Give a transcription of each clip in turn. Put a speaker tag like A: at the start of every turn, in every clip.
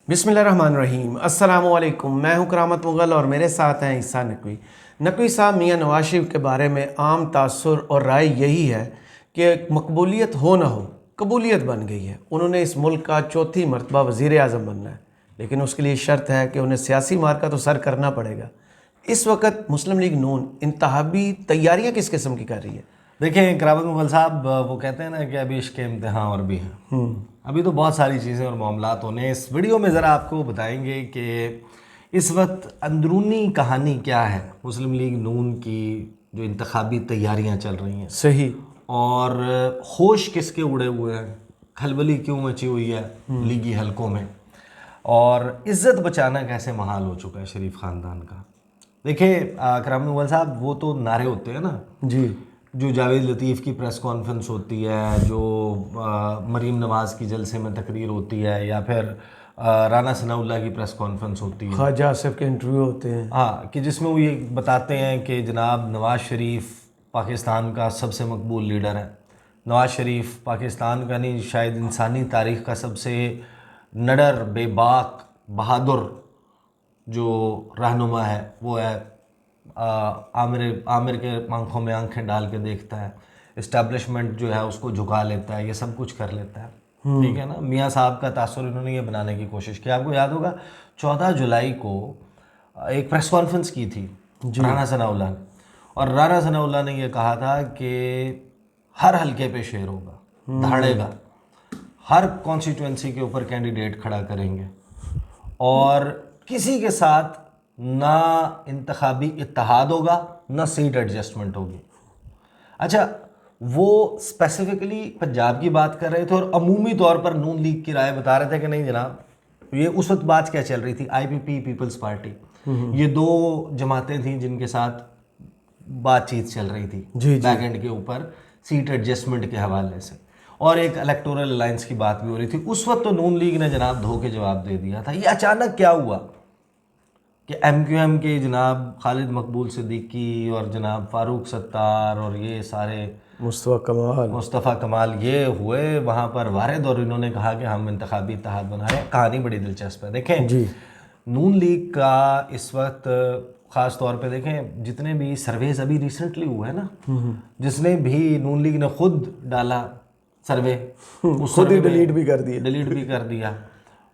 A: बिस्मिल्लाहिर्रहमानिर्रहीम। अस्सलामुअलैकुम। मैं हूं करामत मुग़ल और मेरे साथ हैं ईसा नकवी। नकवी साहब, मियाँ नवाज शरीफ के बारे में आम तासुर और राय यही है कि मकबूलियत हो ना हो, कबूलियत बन गई है। उन्होंने इस मुल्क का चौथी मरतबा वज़ीर आज़म बनना है, लेकिन उसके लिए शर्त है कि उन्हें सियासी मार्का तो सर करना पड़ेगा। इस वक्त मुस्लिम लीग नून इंतहाबी तैयारियाँ किस किस्म की कर रही है?
B: देखिए करामत मुग़ल साहब, वो कहते हैं ना कि अभी इश्क इम्तिहान और भी हैं। अभी तो बहुत सारी चीज़ें और मामलात होने। इस वीडियो में ज़रा आपको बताएंगे कि इस वक्त अंदरूनी कहानी क्या है मुस्लिम लीग नून की, जो इंतखाबी तैयारियां चल रही हैं,
A: सही।
B: और होश किसके उड़े हुए हैं, खलबली क्यों मची हुई है लीगी हलकों में, और इज़्ज़त बचाना कैसे महाल हो चुका है शरीफ ख़ानदान का। देखिए करामत मुग़ल साहब, वो तो नारे होते हैं ना
A: जी,
B: जो जावेद लतीफ़ की प्रेस कॉन्फ्रेंस होती है, जो मरीम नवाज़ की जलसे में तकरीर होती है, या फिर राना सनाउल्लाह की प्रेस कॉन्फ्रेंस होती है,
A: ख्वाजा आसिफ के इंटरव्यू होते हैं,
B: हाँ, कि जिसमें वो ये बताते हैं कि जनाब नवाज़ शरीफ पाकिस्तान का सबसे मकबूल लीडर है। नवाज़ शरीफ पाकिस्तान का नहीं, शायद इंसानी तारीख़ का सबसे नडर, बेबाक, बहादुर जो रहनुमा है वो है। आमिर के आंखों में आंखें डाल के देखता है, इस्टेब्लिशमेंट जो है उसको झुका लेता है, ये सब कुछ कर लेता है। ठीक है ना। मियाँ साहब का तासुर इन्होंने ये बनाने की कोशिश की। आपको याद होगा 14 जुलाई को एक प्रेस कॉन्फ्रेंस की थी राना सनाउल्लाह ने, और राना सनाउल्लाह ने ये कहा था कि हर हलके पे शेर होगा, धाड़ेगा, हर कॉन्स्टिट्यूंसी के ऊपर कैंडिडेट खड़ा करेंगे, और किसी के साथ ना इंतखाबी इत्तेहाद होगा, ना सीट एडजस्टमेंट होगी। अच्छा, वो स्पेसिफिकली पंजाब की बात कर रहे थे और अमूमी तौर पर नून लीग की राय बता रहे थे कि नहीं जनाब, ये उस वक्त बात क्या चल रही थी, आईपीपी पीपल्स पार्टी, ये दो जमातें थी जिनके साथ बातचीत चल रही थी बैक एंड के ऊपर सीट एडजस्टमेंट के हवाले से, और एक इलेक्टोरल अलायंस की बात भी हो रही थी। उस वक्त तो नून लीग ने जनाब धो के जवाब दे दिया था। ये अचानक क्या हुआ कि एमक्यूएम के जनाब खालिद मकबूल सिद्दीकी और जनाब फारूक सत्तार और ये सारे मुस्तफ़ा कमाल ये हुए वहाँ पर वारिद, और इन्होंने कहा कि हम इंतखाबी इत्तेहाद बना रहे हैं। कहानी बड़ी दिलचस्प है। देखें
A: जी,
B: नून लीग का इस वक्त ख़ास तौर पे देखें, जितने भी सर्वेज अभी रिसेंटली हुए हैं ना, जिसने भी नून लीग ने खुद डाला सर्वे, उस
A: खुद ही
B: सर्वे
A: डिलीट भी कर दिया।
B: डिलीट भी कर दिया।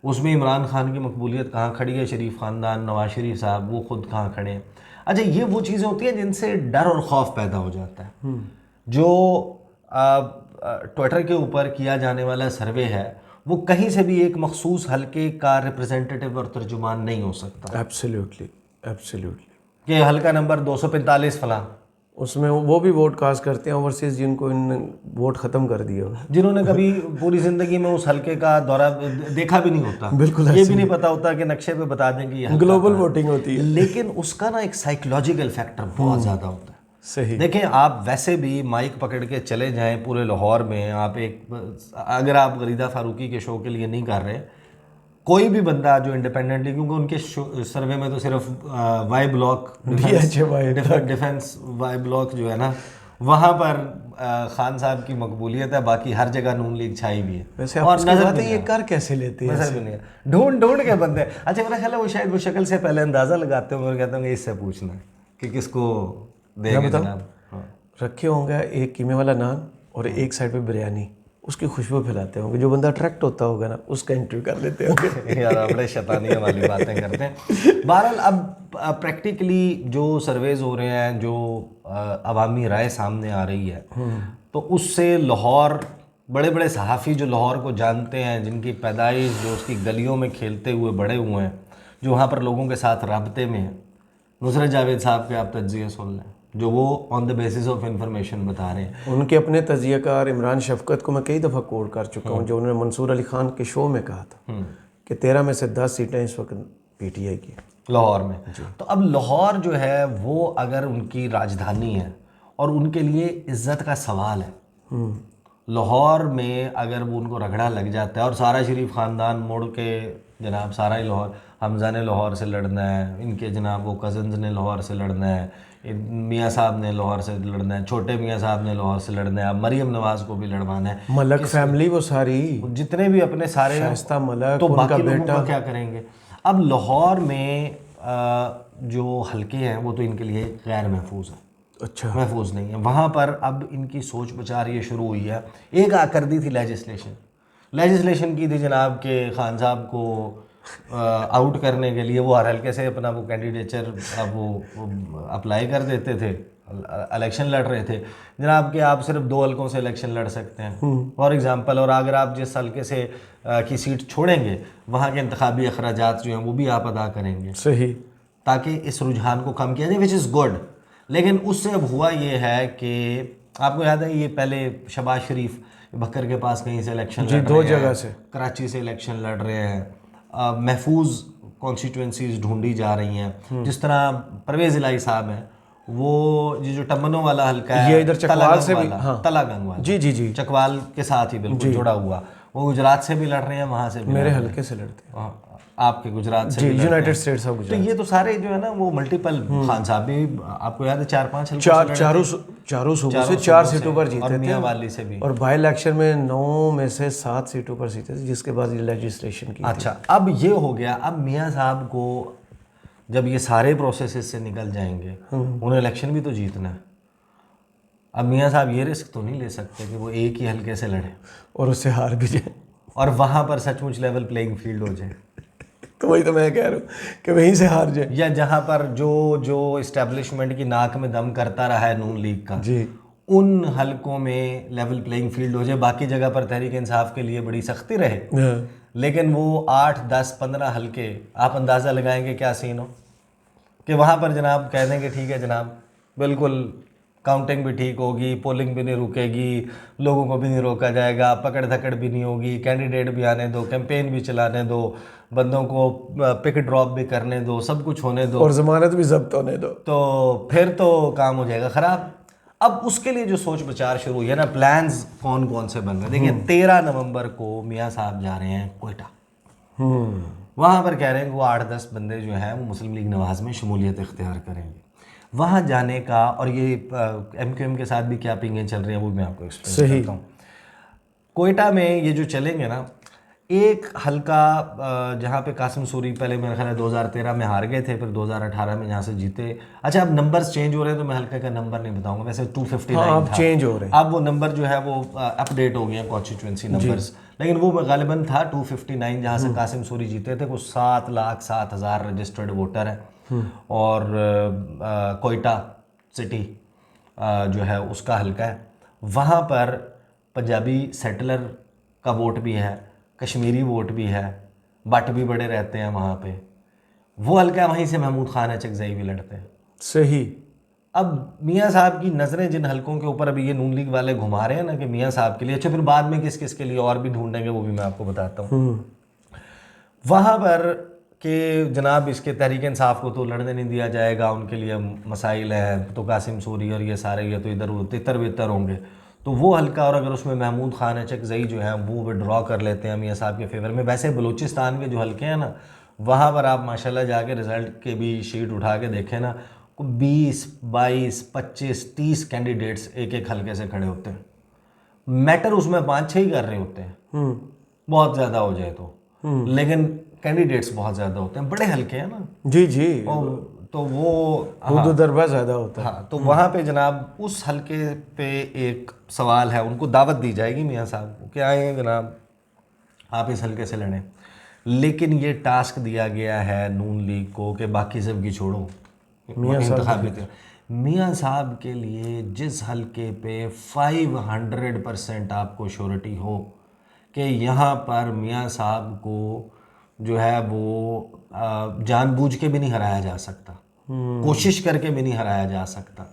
B: उसमें इमरान खान की मकबूलियत कहाँ खड़ी है, शरीफ ख़ानदान, नवाज शरीफ साहब वो खुद कहाँ खड़े हैं। अच्छा, ये वो चीज़ें होती हैं जिनसे डर और खौफ पैदा हो जाता है। जो ट्विटर के ऊपर किया जाने वाला सर्वे है वो कहीं से भी एक मखसूस हलके का रिप्रेजेंटेटिव और तर्जुमान नहीं हो सकता।
A: Absolutely, absolutely.
B: कि हलका नंबर 245 फलां,
A: उसमें वो भी वोट कास्ट करते हैं ओवरसीज, जिनको इन वोट ख़त्म कर दिया हो,
B: जिन्होंने कभी पूरी ज़िंदगी में उस हल्के का दौरा देखा भी नहीं होता।
A: बिल्कुल
B: ये भी नहीं पता होता कि नक्शे पे बता दें कि ये हल्का
A: ग्लोबल
B: कहाँ है।
A: वोटिंग होती है।
B: लेकिन उसका ना एक साइकोलॉजिकल फैक्टर बहुत ज़्यादा होता है।
A: सही।
B: देखें, आप वैसे भी माइक पकड़ के चले जाएं पूरे लाहौर में, आप अगर आप गरीदा फारूकी के शो के लिए नहीं कर रहे, कोई भी बंदा जो इंडिपेंडेंटली, क्योंकि उनके सर्वे में तो सिर्फ Y block defence Y block जो है ना, वहाँ पर खान साहब की मकबूलियत है, बाकी हर जगह नून लीग छाई भी है।
A: वैसे
B: और नजर
A: बात है, ये कर कैसे लेते हैं?
B: नजर भी नहीं है, ढूंढ ढूंढ के बंदे। अच्छा, मेरा ख्याल है वो शायद वो शक्ल से पहले अंदाज़ा लगाते होंगे और कहते होंगे इससे पूछना कि किसको देंगे जनाब। हाँ।
A: रखे होंगे एक कीमे वाला नान और एक साइड पे बिरयानी, उसकी खुशबू फैलाते होंगे। जो बंदा अट्रैक्ट होता होगा ना, उसका इंटरव्यू कर लेते होंगे।
B: यार बड़े शैतानियों वाली बातें करते हैं। बहरहाल अब प्रैक्टिकली जो सर्वेज हो रहे हैं, जो अवामी राय सामने आ रही है, तो उससे लाहौर, बड़े बड़े सहाफ़ी जो लाहौर को जानते हैं, जिनकी पैदाइश जो उसकी गलियों में खेलते हुए बड़े हुए हैं, जो वहाँ पर लोगों के साथ राब्ते में हैं, नुसरत जावेद साहब के आप तज्ज़िये सुन लें, जो वो on the basis of information बता रहे हैं।
A: उनके अपने तज़ियाकार इमरान शफकत को मैं कई दफ़ा कोट कर चुका हूँ, जो उन्होंने मंसूर अली खान के शो में कहा था कि 13 में से 10 सीटें इस वक्त पीटीआई की
B: लाहौर में। तो अब लाहौर जो है वो अगर उनकी राजधानी है और उनके लिए इज़्ज़त का सवाल है, लाहौर में अगर वो उनको रगड़ा लग जाता है और सारा शरीफ ख़ानदान मुड़ के जनाब सारा ही लाहौर, हमज़ा ने लाहौर से लड़ना है, इनके जनाब वो कज़न्स ने लाहौर से लड़ना है, मियाँ साहब ने लाहौर से लड़ना है, छोटे मियाँ साहब ने लाहौर से लड़ना है, अब मरीम नवाज़ को भी लड़वाना है,
A: मलक फैमिली वो सारी,
B: जितने भी अपने सारे,
A: शाइस्ता मलक,
B: तो
A: उनका
B: बाकी लोगों
A: बेटा।
B: का क्या करेंगे। अब लाहौर में जो हल्के हैं वो तो इनके लिए गैर महफूज है,
A: अच्छा,
B: महफूज नहीं है। वहाँ पर अब इनकी सोच विचार ये शुरू हुई है। एक कर दी थी लेजिस्लेशन की थी जनाब के खान साहब को आउट करने के लिए। वो हर हल्के से अपना वो कैंडिडेचर अब वो अप्लाई कर देते थे, इलेक्शन लड़ रहे थे जनाब कि आप सिर्फ 2 हल्कों से इलेक्शन लड़ सकते हैं फॉर एग्जांपल, और अगर आप जिस हल्के से की सीट छोड़ेंगे वहाँ के इंतखाबी अखराजात जो हैं वो भी आप अदा करेंगे,
A: सही,
B: ताकि इस रुझान को कम किया जाए, विच इज़ गुड। लेकिन उससे अब हुआ ये है कि आपको याद है ये पहले शहबाज शरीफ बकर के पास कहीं से इलेक्शन लड़ रहे
A: 2
B: हैं,
A: जगह से,
B: कराची से इलेक्शन लड़ रहे हैं, महफूज कॉन्स्टिट्यूंसीज ढूंढी जा रही हैं। जिस तरह परवेज़ इलाही साहब हैं, वो ये जो टम्बनों वाला हल्का है,
A: ये इधर चकवाल से भी, हाँ,
B: तलागंग वाला,
A: जी जी जी,
B: चकवाल के साथ ही बिल्कुल जुड़ा हुआ, वो गुजरात से भी लड़ रहे हैं, वहाँ से भी
A: मेरे हल्के से लड़ते हैं
B: आपके गुजरात से
A: जी,
B: भी लड़ते हैं।
A: यूनाइटेड स्टेट्स ऑफ
B: तो
A: गुजरात।
B: ये तो सारे जो है ना वो मल्टीपल, खान साहब भी आपको याद है 4-5 हल्कों से लड़े थे।
A: चारों सूबों से 4 सीटों पर
B: और
A: जीते थे,
B: मियाँ वाली से भी।
A: और बाई इलेक्शन में 9 में से 7 सीटों पर जीते थे, जिसके बाद ये लेजिस्लेशन की।
B: अच्छा, अब ये हो गया। अब मियाँ साहब को जब ये सारे प्रोसेसेस से निकल जाएंगे, उन्हें इलेक्शन भी तो जीतना है। अब मियाँ साहब ये रिस्क तो नहीं ले सकते कि वो एक ही हल्के से लड़े
A: और उससे हार भी जाए,
B: और वहाँ पर सचमुच लेवल प्लेइंग फील्ड हो जाए।
A: तो वही तो मैं कह रहा हूँ कि वहीं से हार जाए,
B: या जहाँ पर जो इस्टेब्लिशमेंट की नाक में दम करता रहा है नून लीग का,
A: जी,
B: उन हलकों में लेवल प्लेइंग फील्ड हो जाए। बाकी जगह पर तहरीक इंसाफ के लिए बड़ी सख्ती रहे,
A: हाँ,
B: लेकिन वो 8, 10, 15 हलके आप अंदाज़ा लगाएंगे क्या सीन हो कि वहाँ पर जनाब कह देंगे ठीक है जनाब, बिल्कुल काउंटिंग भी ठीक होगी, पोलिंग भी नहीं रुकेगी, लोगों को भी नहीं रोका जाएगा, पकड़ धकड़ भी नहीं होगी, कैंडिडेट भी आने दो, कैंपेन भी चलाने दो, बंदों को पिक ड्रॉप भी करने दो, सब कुछ होने दो,
A: और जमानत भी जब्त होने दो,
B: तो फिर तो काम हो जाएगा ख़राब। अब उसके लिए जो सोच विचार शुरू हुई है ना, प्लान्स कौन कौन से बन रहे हैं। देखिए 13 नवंबर को मियाँ साहब जा रहे हैं कोयटा, वहाँ पर कह रहे हैं कि वो 8-10 बंदे जो हैं वो मुस्लिम लीग नवाज़ में शमूलियत इख्तियार करेंगे। वहाँ जाने का, और ये MQM के साथ भी क्या पिंगें चल रही हैं वो मैं आपको एक्सप्लेन करता हूँ। कोयटा में ये जो चलेंगे ना, एक हल्का जहाँ पे कासिम सूरी पहले मेरा ख्याल है 2013 में हार गए थे, फिर 2018 में यहाँ से जीते। अच्छा, अब नंबर्स चेंज हो रहे हैं तो मैं हल्के का नंबर नहीं बताऊंगा, वैसे 259 था,
A: चेंज हो रहे हैं,
B: अब वो नंबर जो है वो अपडेट हो गए हैं कॉन्स्टिट्यूंसी नंबर्स, लेकिन वो गालिबन था 259 जहाँ से कासिम सूरी जीते थे। कुछ 7,07,000 रजिस्टर्ड वोटर हैं, और कोयटा सिटी जो है उसका हल्का है। वहाँ पर पंजाबी सेटलर का वोट भी है, कश्मीरी वोट भी है, बट भी बड़े रहते हैं वहाँ पे। वो हल्का, वहीं से महमूद खान अचकज़ई भी लड़ते हैं।
A: सही।
B: अब मियाँ साहब की नज़रें जिन हलकों के ऊपर अभी ये नून लीग वाले घुमा रहे हैं ना कि मियाँ साहब के लिए, अच्छा फिर बाद में किस किस के लिए और भी ढूंढेंगे वो भी मैं आपको बताता हूँ। वहाँ पर कि जनाब इसके तहरीक इंसाफ को तो लड़ने नहीं दिया जाएगा, उनके लिए मसाइल हैं, तो कासिम सूरी और ये सारे ये तो इधर तितर बितर होंगे, तो वो हल्का, और अगर उसमें महमूद खान अचकज़ई जो है वो विड्रॉ कर लेते हैं मियाँ साहब के फेवर में। वैसे बलूचिस्तान के जो हल्के हैं ना, वहाँ पर आप माशाल्लाह जाके रिज़ल्ट के भी शीट उठा के देखें ना, 20, 22, 25, 30 कैंडिडेट्स एक एक हल्के से खड़े होते हैं। मैटर उसमें 5-6 ही कर रहे होते हैं, बहुत ज़्यादा हो जाए तो, लेकिन कैंडिडेट्स बहुत ज़्यादा होते हैं, बड़े हल्के हैं ना।
A: जी जी,
B: तो वो
A: खुद दरबा ज़्यादा होता है।
B: हाँ, तो वहाँ पे जनाब उस हल्के पे एक सवाल है, उनको दावत दी जाएगी मियाँ साहब को कि आए जनाब आप इस हल्के से लड़ें, लेकिन ये टास्क दिया गया है नून लीग को कि बाकी सब की छोड़ो, मियाँ साहब के लिए जिस हल्के पे 500% आपको श्योरिटी हो कि यहाँ पर मियाँ साहब को जो है वो जानबूझ के भी नहीं हराया जा सकता, कोशिश करके भी नहीं हराया जा सकता,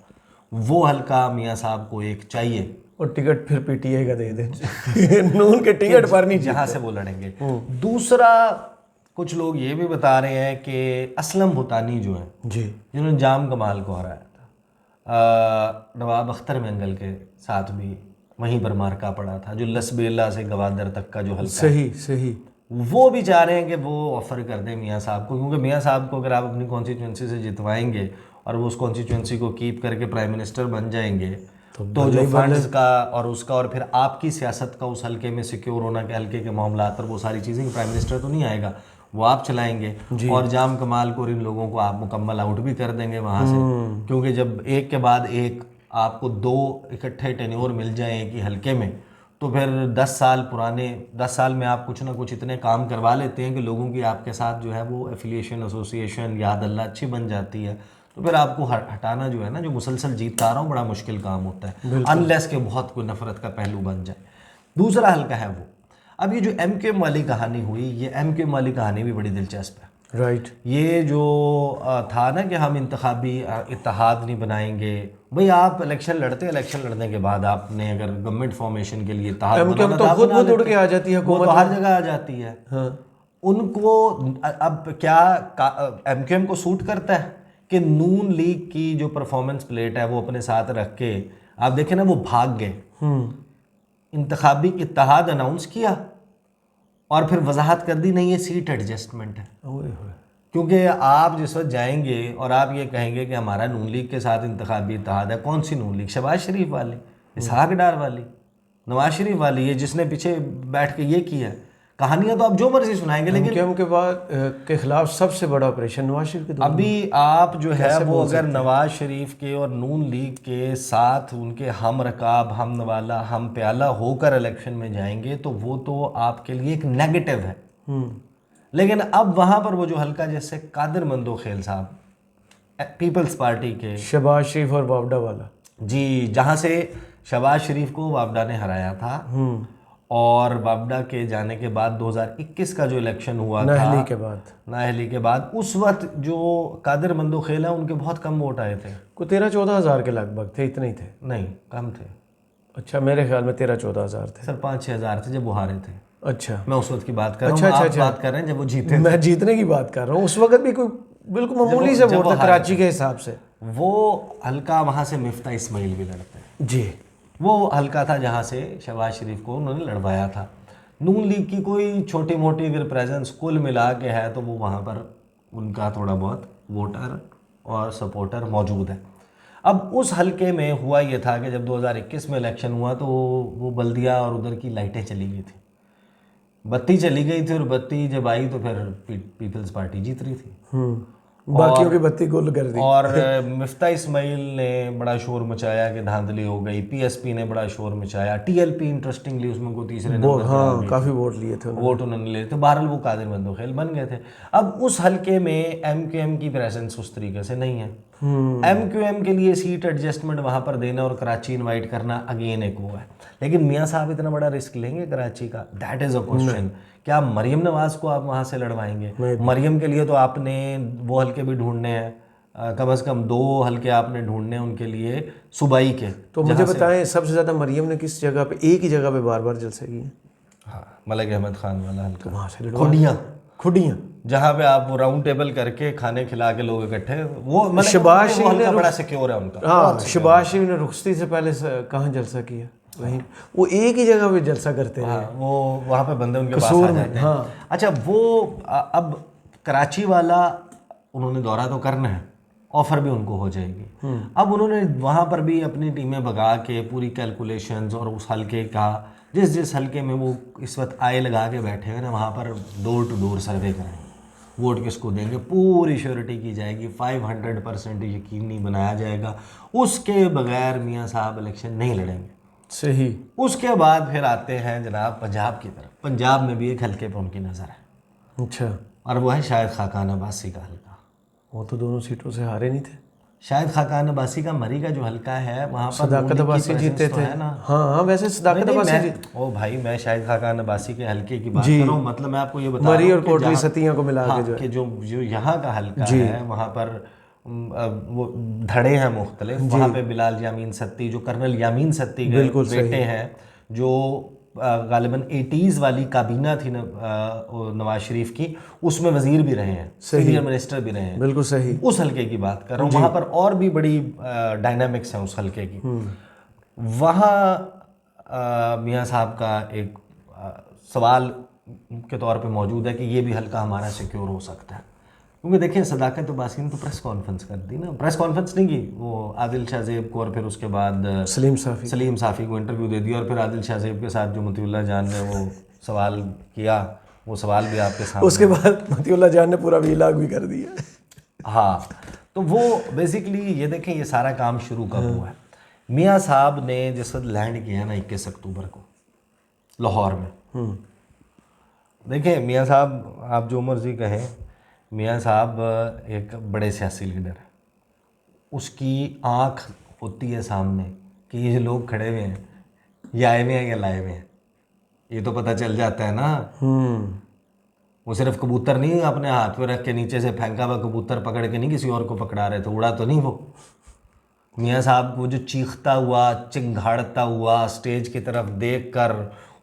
B: वो हल्का मियाँ साहब को एक चाहिए।
A: और टिकट फिर PTI का दे दे नून के टिकट पर नहीं,
B: जहाँ से वो लड़ेंगे। दूसरा, कुछ लोग ये भी बता रहे हैं कि असलम भूटानी जो है
A: जी,
B: जिन्होंने जाम कमाल को हराया था, नवाब अख्तर मेंगल के साथ भी वहीं पर मार्का पड़ा था, जो लसबेला से गवादर तक का जो हल्का,
A: सही सही,
B: वो भी चाह रहे हैं कि वो ऑफ़र कर दें मियाँ साहब को, क्योंकि मियाँ साहब को अगर आप अपनी कॉन्स्टिट्यूंसी से जितवाएंगे और वो उस कॉन्स्टिट्यूंसी को कीप करके प्राइम मिनिस्टर बन जाएंगे तो जो फंड्स का और उसका और फिर आपकी सियासत का उस हल्के में सिक्योर होना के हल्के के मामलात और वो सारी चीज़ें, प्राइम मिनिस्टर तो नहीं आएगा, वो आप चलाएंगे और जाम कमाल को और इन लोगों को आप मुकम्मल आउट भी कर देंगे वहाँ से, क्योंकि जब एक के बाद एक आपको 2 इकट्ठे टेन्योर मिल जाए एक ही हल्के में तो फिर 10 साल में आप कुछ ना कुछ इतने काम करवा लेते हैं कि लोगों की आपके साथ जो है वो एफिलिएशन, एसोसिएशन, याद अल्लाह अच्छी बन जाती है। तो फिर आपको हटाना जो है ना, जो मुसलसल जीतता आ रहा हूँ, बड़ा मुश्किल काम होता है अनलेस के बहुत कोई नफरत का पहलू बन जाए। दूसरा हल्का है वो, अब ये जो MQM वाली कहानी हुई, ये MQM वाली कहानी भी बड़ी दिलचस्प है।
A: राइट।
B: ये जो था ना कि हम इंतखाबी इत्तेहाद नहीं बनाएंगे, भाई आप इलेक्शन लड़ते, इलेक्शन लड़ने के बाद आपने अगर गवर्नमेंट फॉर्मेशन के लिए इत्तेहाद बनाना
A: तो खुद वो उड़ के आ जाती है,
B: वो तो हर जगह आ जाती है।
A: हाँ।
B: उनको अब क्या MQM को सूट करता है कि नून लीग की जो परफॉर्मेंस प्लेट है वो अपने साथ रख के, आप देखें ना, वो भाग गए, इंतखाबी इत्तेहाद अनाउंस किया और फिर वजाहत कर दी नहीं ये सीट एडजस्टमेंट है। क्योंकि आप जिस वक्त जाएंगे और आप ये कहेंगे कि हमारा नून लीग के साथ इंतखाबी इत्तेहाद है, कौन सी नून लीग? शहबाज शरीफ वाली, इसहाक डार वाली, नवाज शरीफ वाली, ये जिसने पीछे बैठ के ये किया है। कहानियां तो आप जो मर्जी सुनाएंगे, लेकिन
A: MQM के बाद के खिलाफ सबसे बड़ा ऑपरेशन नवाज शरीफ के
B: अभी आप जो है वो अगर नवाज शरीफ के और नून लीग के साथ उनके हम रकाब, हम नवाला, हम प्याला होकर इलेक्शन में जाएंगे तो वो तो आपके लिए एक नेगेटिव है। लेकिन अब वहाँ पर वो जो हल्का, जैसे कादिर मंदोखेल साहब पीपल्स पार्टी के,
A: शहबाज शरीफ और वावडा वाला,
B: जी, जहाँ से शहबाज शरीफ को वावडा ने हराया था और वावडा के जाने के बाद 2021 का जो इलेक्शन हुआ था नाअहली के बाद, उस वक्त जो कादिर मंदोखेल है उनके बहुत कम वोट आए थे,
A: को 13-14 हज़ार के लगभग थे, इतने ही थे?
B: नहीं, कम थे।
A: अच्छा, मेरे ख्याल में 13-14 हज़ार थे
B: सर, 5-6 हज़ार थे जब वो हारे थे।
A: अच्छा,
B: मैं उस वक्त की बात कर रहा हूँ। आप बात कर रहे हैं जब वो जीते।
A: मैं जीतने की बात कर रहा हूँ। उस वक्त भी कोई बिल्कुल मामूली से वोट था कराची के हिसाब से।
B: वो हल्का वहाँ से मिफ्ता इस्माइल भी लड़ते हैं
A: जी,
B: वो हल्का था जहाँ से शहबाज शरीफ को उन्होंने लड़वाया था। नून लीग की कोई छोटी मोटी अगर प्रेजेंस कुल मिला के है तो वो वहाँ पर उनका थोड़ा बहुत वोटर और सपोर्टर मौजूद है। अब उस हल्के में हुआ ये था कि जब 2021 में इलेक्शन हुआ तो वो बल्दिया और उधर की लाइटें चली गई थी, बत्ती चली गई थी, और बत्ती जब आई तो फिर पीपल्स पार्टी जीत रही थी,
A: बाकियों की बत्ती गुल कर दी।
B: और मिफ्ता इस्माइल ने बड़ा शोर मचाया कि धांधली हो गई, PSP ने बड़ा शोर मचाया, TLP इंटरेस्टिंगली उसमें को तीसरे नंबर,
A: हाँ, काफ़ी वोट लिए थे,
B: वोट उन्होंने लिए थे। बहरहाल वो कादिर मंदोखेल बन गए थे। अब उस हल्के में MQM की प्रेजेंस उस तरीके से नहीं है। MQM के लिए सीट एडजस्टमेंट वहाँ पर देना और कराची इनवाइट करना अगेन एक वो है, लेकिन मियाँ साहब इतना बड़ा रिस्क लेंगे कराची का? That is a question. क्या मरियम नवाज को आप वहाँ से लड़वाएंगे? मरियम के लिए तो आपने वो हल्के भी ढूंढने हैं, कम से कम 2 हल्के आपने ढूंढने हैं उनके लिए सूबाई के।
A: तो मुझे बताएं, सबसे ज़्यादा मरियम ने किस जगह पे, एक ही जगह पे बार बार जलसे किए?
B: हाँ, मलिक अहमद खान वाला हल्का,
A: वहाँ से
B: खुडियाँ, जहाँ पे आप वो राउंड टेबल करके खाने खिला के लोग इकट्ठे, वो
A: शहबाज शरीफ ने
B: बड़ा सिक्योर है उनका।
A: हाँ, शहबाज शरीफ ने रुखसती से पहले कहाँ जलसा किया? वहीं वो एक ही जगह पे जलसा करते हैं।
B: वो वहाँ पे बंदे उनके पास आ जाते हैं। हाँ। अच्छा, वो अब कराची वाला उन्होंने दौरा तो करना है, ऑफर भी उनको हो जाएगी। अब उन्होंने वहाँ पर भी अपनी टीमें भगा के पूरी कैलकुलेशंस और उस हल्के का, जिस हल्के में वो इस वक्त आए लगा के बैठे हुए ना, वहाँ पर डोर टू डोर सर्वे कराएंगे, वोट किसको देंगे, पूरी श्योरिटी की जाएगी, 500% यकीनी बनाया जाएगा। उसके बगैर मियाँ साहब इलेक्शन नहीं लड़ेंगे।
A: सही।
B: उसके बाद फिर आते हैं जनाब पंजाब की तरफ। पंजाब में भी एक हल्के पर उनकी नज़र है।
A: अच्छा।
B: और वो है शायद खाकान अब्बासी का हल्का।
A: वो तो दोनों सीटों से हारे नहीं थे।
B: शायद खाकान अब्बासी का मरी का जो हल्का है वहाँ पर
A: सदाकत अब्बासी जीते थे, है ना? हाँ, वैसे सदाकत अब्बासी
B: ओ भाई, मैं शायद खाकान अब्बासी के हल्के की बात कर रहा हूँ। मतलब मैं आपको ये बता
A: मरी और कोटली सतिया को मिला के
B: जो यहाँ का हल्का है, वहाँ पर वो धड़े हैं मुख्तलिफ। वहाँ पे बिलाल यामीन सत्ती, जो कर्नल यामीन सत्ती के बेटे हैं, जो गालिबन 80s वाली काबीना थी नवाज शरीफ की, उसमें वजीर भी रहे हैं, सीनियर मिनिस्टर भी रहे हैं।
A: बिल्कुल सही।
B: उस हल्के की बात कर रहा हूँ। वहाँ पर और भी बड़ी डायनामिक्स हैं उस हल्के की। वहाँ मियाँ साहब का एक सवाल के तौर पे मौजूद है कि ये भी हल्का हमारा सिक्योर हो सकता है। क्योंकि देखिए सदाकत अब्बासी ने तो प्रेस कॉन्फ्रेंस कर दी ना, प्रेस कॉन्फ्रेंस नहीं की, वो आदिल शाह ज़ेब को और फिर उसके बाद सलीम साफ़ी को इंटरव्यू दे दिया, और फिर आदिल शाह ज़ेब के साथ जो मतीउल्लाह जान ने वो सवाल किया, वो सवाल भी आपके सामने।
A: उसके बाद मतीउल्लाह जान ने पूरा वीलॉग भी कर दिया।
B: हाँ, तो वो बेसिकली ये देखें ये सारा काम शुरू कब हुआ है। मियाँ साहब ने जिस वक्त लैंड किया ना 21 अक्टूबर को लाहौर में, देखें मियाँ साहब आप जो मर्जी कहें, मियाँ साहब एक बड़े सियासी लीडर हैं, उसकी आँख होती है सामने कि ये जो लोग खड़े हुए हैं ये आए हुए हैं या लाए हुए हैं, ये तो पता चल जाता है ना। वो सिर्फ कबूतर नहीं अपने हाथ में रख के नीचे से फेंका हुआ कबूतर पकड़ के नहीं किसी और को पकड़ा रहे थे, उड़ा तो नहीं वो। मियाँ साहब को जो चीखता हुआ चिंघाड़ता हुआ स्टेज की तरफ देखकर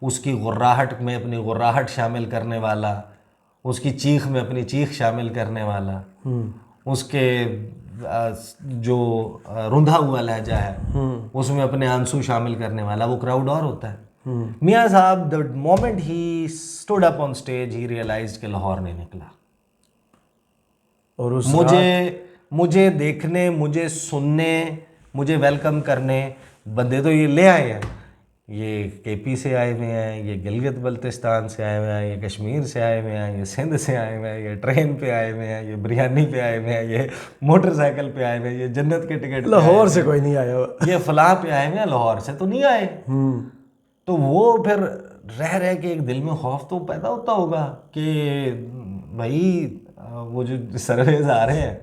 B: उसकी गुर्राहट में अपनी गुर्राहट शामिल करने वाला, उसकी चीख में अपनी चीख शामिल करने वाला, उसके जो रुंधा हुआ लहजा है उसमें अपने आंसू शामिल करने वाला वो क्राउड और होता है। मियाँ साहब the moment he stood up on stage he realized कि लाहौर नहीं निकला,
A: और उस
B: मुझे देखने, मुझे सुनने, मुझे वेलकम करने बंदे तो ये ले आए हैं, ये केपी से आए हुए हैं, ये गिलगित बल्तिस्तान से आए हुए हैं, ये कश्मीर से आए हुए हैं, ये सिंध से आए हुए हैं, ये ट्रेन पे आए हुए हैं, ये बिरयानी पे आए हुए हैं, ये मोटरसाइकिल पे आए हुए हैं, ये जन्नत के टिकट
A: लाहौर से कोई नहीं आया हुआ,
B: ये फलां पे आए हुए हैं, लाहौर से तो नहीं आए। तो वो फिर रह के एक दिल में खौफ तो पैदा होता होगा कि भाई वो जो सर्वेज आ रहे हैं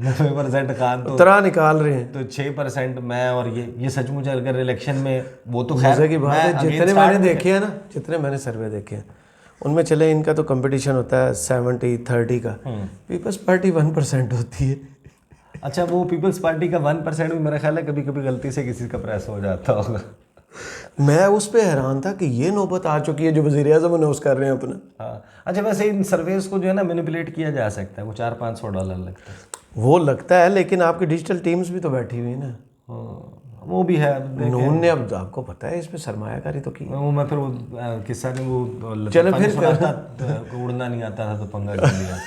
B: 90% खान तो
A: तरह निकाल रहे हैं,
B: तो 6% मैं, और ये सचमुच अगर इलेक्शन में वो तो खैर
A: मजे की बात है। जितने मैंने देखे हैं ना, जितने मैंने सर्वे देखे हैं उनमें चले इनका तो कंपटीशन होता है 70-30 का, पीपल्स पार्टी 1% होती है।
B: अच्छा, वो पीपल्स पार्टी का 1% भी मेरा ख्याल है कभी कभी गलती से किसी का प्रेस हो जाता होगा।
A: मैं उस पे हैरान था कि ये नौबत आ चुकी है जो वज़ीर आज़म अनाउंस कर रहे हैं अपना।
B: हाँ, अच्छा वैसे इन सर्वेस को जो है ना मैनिपुलेट किया जा सकता है, वो $400-500 लगता है,
A: वो लगता है, लेकिन आपकी डिजिटल टीम्स भी तो बैठी हुई है ना।
B: वो भी है।
A: नून ने, अब आपको पता है, इस पे सरमायाकारी तो की।
B: वो मैं फिर वो किस्सा नहीं, वो
A: चलो फिर
B: सुनाता उड़ना नहीं आता था तो पंगा कर लिया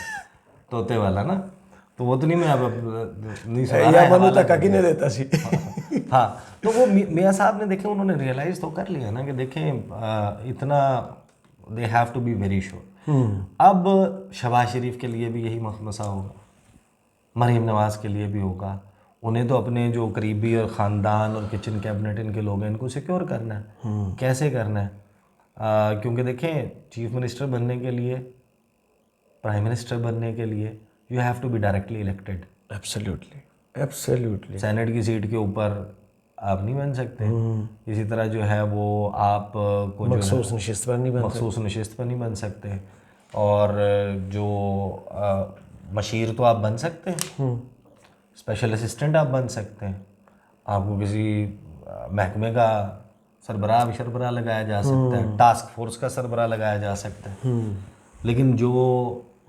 B: तोते वाला ना, तो वो तो नहीं मैं अब नहीं सुना रहा है,
A: मनु तक की नहीं देता सी।
B: हाँ, तो वो मियाँ साहब ने देखे, उन्होंने रियलाइज तो कर लिया ना कि देखें इतना they have to be very sure. अब शहबाज शरीफ के लिए भी यही मसला होगा, मरीम नवाज़ के लिए भी होगा, उन्हें तो अपने जो करीबी और ख़ानदान और किचन कैबिनेट इनके लोग हैं इनको सिक्योर करना है। कैसे करना है? क्योंकि देखें चीफ मिनिस्टर बनने के लिए, प्राइम मिनिस्टर बनने के लिए you have to be directly elected.
A: Absolutely
B: senate की सीट के ऊपर आप नहीं बन सकते। इसी तरह जो है वो आप को
A: मखसूस नशिस्त पर नहीं
B: मखसूस नशिस्त पर नहीं बन सकते, और जो मशीर तो आप बन सकते हैं, स्पेशल असिस्टेंट आप बन सकते हैं, आपको किसी महकमे का सरबराह लगाया जा सकता है, टास्क फोर्स का सरबराह लगाया जा सकता है, लेकिन जो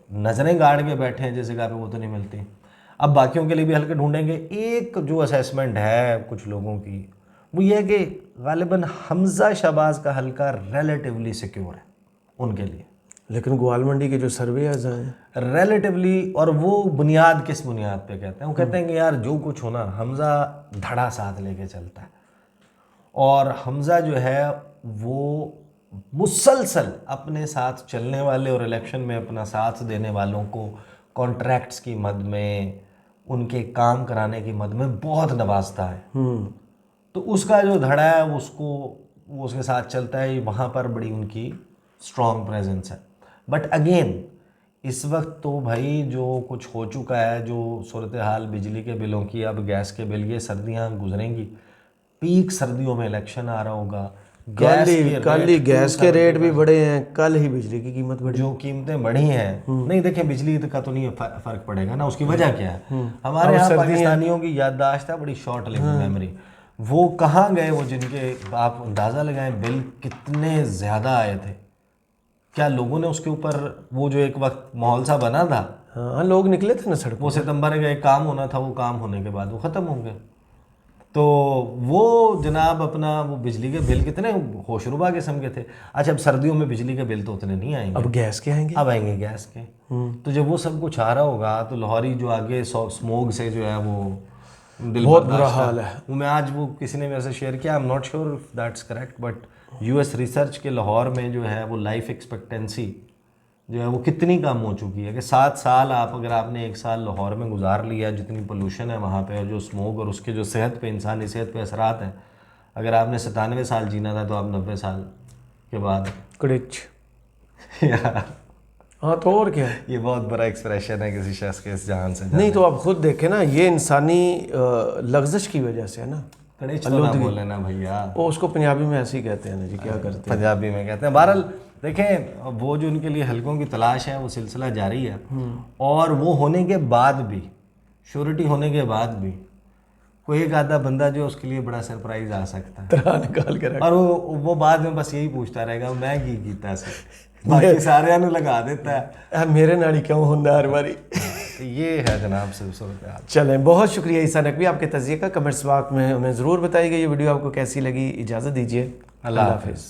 B: नज़रें गाड़ के बैठे हैं जिस जगह पे वो तो नहीं मिलती। अब बाकियों के लिए भी हल्के ढूंढेंगे। एक जो असेसमेंट है कुछ लोगों की वो ये है कि गालिबन हमज़ा शहबाज का हल्का रिलेटिवली सिक्योर है उनके लिए,
A: लेकिन ग्वाल मंडी के जो सर्वेयर्स हैं
B: रिलेटिवली, और वो बुनियाद किस बुनियाद पे कहते हैं? वो कहते हैं कि यार जो कुछ होना हमज़ा धड़ा साथ लेके चलता है, और हमज़ा जो है वो मुसलसल अपने साथ चलने वाले और इलेक्शन में अपना साथ देने वालों को कॉन्ट्रैक्ट्स की मद में, उनके काम कराने की मद में बहुत नवाजता है। तो उसका जो धड़ा है उसको वो उसके साथ चलता है, वहाँ पर बड़ी उनकी स्ट्रॉन्ग प्रेजेंस है। बट अगेन इस वक्त तो भाई जो कुछ हो चुका है, जो सूरत हाल बिजली के बिलों की, अब गैस के बिल, ये सर्दियाँ गुजरेंगी, पीक सर्दियों में इलेक्शन आ रहा होगा,
A: कल ही गैस के रेट भी बढ़े हैं, कल ही बिजली की कीमत बढ़ी,
B: जो कीमतें बढ़ी हैं। नहीं देखें बिजली का तो नहीं फर्क पड़ेगा ना, उसकी वजह क्या है? हमारे यहाँ पाकिस्तानियों की याददाश्त है बड़ी शॉर्ट लिविंग मेमोरी। वो कहाँ गए वो जिनके आप अंदाज़ा लगाएं बिल कितने ज़्यादा आए थे? क्या लोगों ने उसके ऊपर वो जो एक वक्त माहौल सा बना था,
A: हाँ लोग निकले थे ना सड़कों,
B: वो सितंबर का एक काम होना था, वो काम होने के बाद वो ख़त्म हो गया। तो वो जनाब अपना वो बिजली के बिल कितने होशरुबा किस्म के थे। अच्छा, अब सर्दियों में बिजली के बिल तो उतने नहीं आएंगे,
A: अब गैस के आएंगे।
B: अब आएंगे गैस के। तो जब वो सब कुछ आ रहा होगा तो लाहौरी जो आगे स्मोग से जो है वो दिल
A: बहुत बुरा
B: बर्दाश्त
A: हाल है।
B: वो मैं आज वो किसी ने मेरे से शेयर किया, I am not sure if that's correct, but US research के लाहौर में जो है वो लाइफ एक्सपेक्टेंसी जो है वो कितनी कम हो चुकी है कि 7 साल आप अगर आपने 1 साल लाहौर में गुजार लिया, जितनी पोल्यूशन है वहाँ पे और जो स्मोक और उसके जो सेहत पे, इंसानी सेहत पे असरात हैं, अगर आपने 97 साल जीना था तो आप 90 साल के बाद
A: कड़िच।
B: यार
A: हाँ तो और क्या।
B: ये बहुत बड़ा एक्सप्रेशन है किसी शख्स के इस जहान से
A: नहीं तो आप खुद देखें ना, ये इंसानी लफ्ज़श की वजह से है ना।
B: कड़िच तो ना बोले ना भैया,
A: वो उसको पंजाबी में ऐसे ही कहते हैं ना जी, क्या करते हैं।
B: पंजाबी में कहते हैं। बहरहाल देखें, वो जो उनके लिए हलकों की तलाश है वो सिलसिला जारी है, और वो होने के बाद भी, श्योरिटी होने के बाद भी कोई एक आधा बंदा जो उसके लिए बड़ा सरप्राइज आ सकता है
A: तरह निकाल के रख।
B: और वो बाद में बस यही पूछता रहेगा मैं की कीता से, बाकी सारे लगा देता है
A: मेरे नाल ही क्यों होंदा हर बारी।
B: तो ये है जनाब सूरत हाल।
A: चलें, बहुत शुक्रिया ईसा नकवी, आपके तज़िये का कमेंट्स बॉक्स में हमें ज़रूर बताइएगा। ये वीडियो आपको कैसी लगी। इजाज़त दीजिए, अल्लाह हाफ़िज़।